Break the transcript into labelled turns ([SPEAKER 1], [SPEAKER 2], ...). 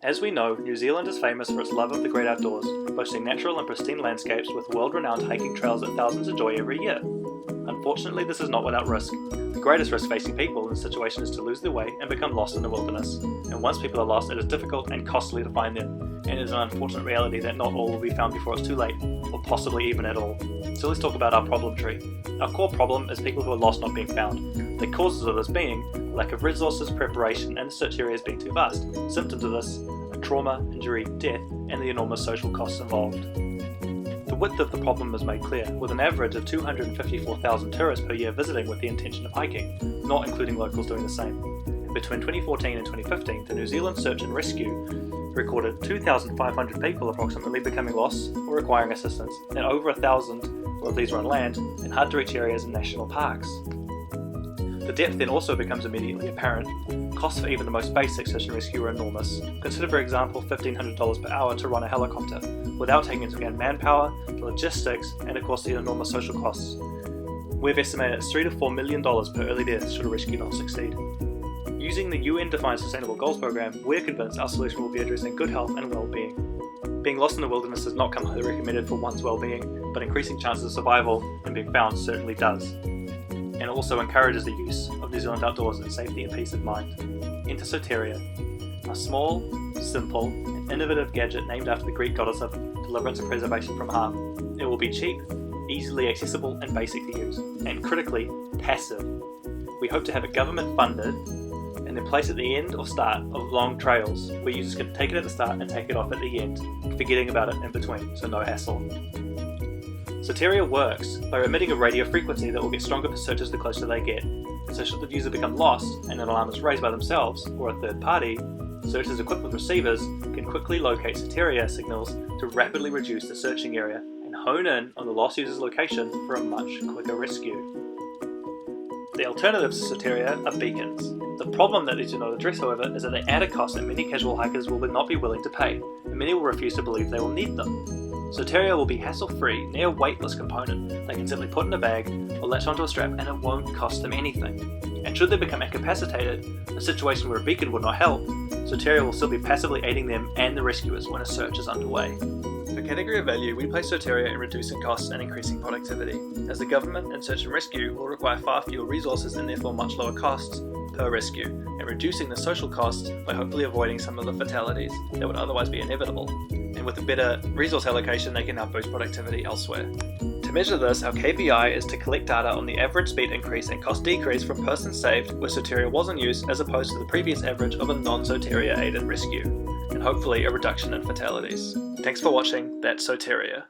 [SPEAKER 1] As we know, New Zealand is famous for its love of the great outdoors, boasting natural and pristine landscapes with world-renowned hiking trails that thousands enjoy every year. Unfortunately, this is not without risk. The greatest risk facing people in this situation is to lose their way and become lost in the wilderness. And once people are lost, it is difficult and costly to find them, and it is an unfortunate reality that not all will be found before it's too late, or possibly even at all. So let's talk about our problem tree. Our core problem is people who are lost not being found. The causes of this being lack of resources, preparation, and the search areas being too vast. Symptoms of this are trauma, injury, death, and the enormous social costs involved. The width of the problem is made clear, with an average of 254,000 tourists per year visiting with the intention of hiking, not including locals doing the same. Between 2014 and 2015, the New Zealand Search and Rescue recorded 2,500 people approximately becoming lost or requiring assistance, and over 1,000 of these were on land in hard-to-reach areas and national parks. The depth then also becomes immediately apparent. Costs for even the most basic search and rescue are enormous. Consider, for example, $1,500 per hour to run a helicopter, without taking into account manpower, logistics, and of course the enormous social costs. We've estimated it's $3 to $4 million per early death should a rescue not succeed. Using the UN-defined Sustainable Goals program, we're convinced our solution will be addressing good health and well-being. Being lost in the wilderness does not come highly recommended for one's well-being, but increasing chances of survival and being found certainly does. And it also encourages the use of New Zealand outdoors in safety and peace of mind. Enter Soteria, a small, simple, and innovative gadget named after the Greek goddess of deliverance and preservation from harm. It will be cheap, easily accessible, and basic to use, and critically, passive. We hope to have it government funded and then place at the end or start of long trails where users can take it at the start and take it off at the end, forgetting about it in between, so no hassle. Soteria works by emitting a radio frequency that will get stronger for searches the closer they get, and so should the user become lost and an alarm is raised by themselves or a third party, searchers equipped with receivers can quickly locate Soteria signals to rapidly reduce the searching area and hone in on the lost user's location for a much quicker rescue. The alternatives to Soteria are beacons. The problem that these do not address, however, is that they add a cost that many casual hikers will not be willing to pay, and many will refuse to believe they will need them. Soteria will be hassle-free, near weightless component they can simply put in a bag or latch onto a strap and it won't cost them anything. And should they become incapacitated, a situation where a beacon would not help, Soteria will still be passively aiding them and the rescuers when a search is underway. For category of value, we place Soteria in reducing costs and increasing productivity, as the government and search and rescue will require far fewer resources and therefore much lower costs per rescue, and reducing the social costs by hopefully avoiding some of the fatalities that would otherwise be inevitable. And with a better resource allocation, they can now boost productivity elsewhere. To measure this, our KPI is to collect data on the average speed increase and cost decrease from persons saved where Soteria was in use as opposed to the previous average of a non-Soteria aided rescue, and hopefully a reduction in fatalities. Thanks for watching, that's Soteria.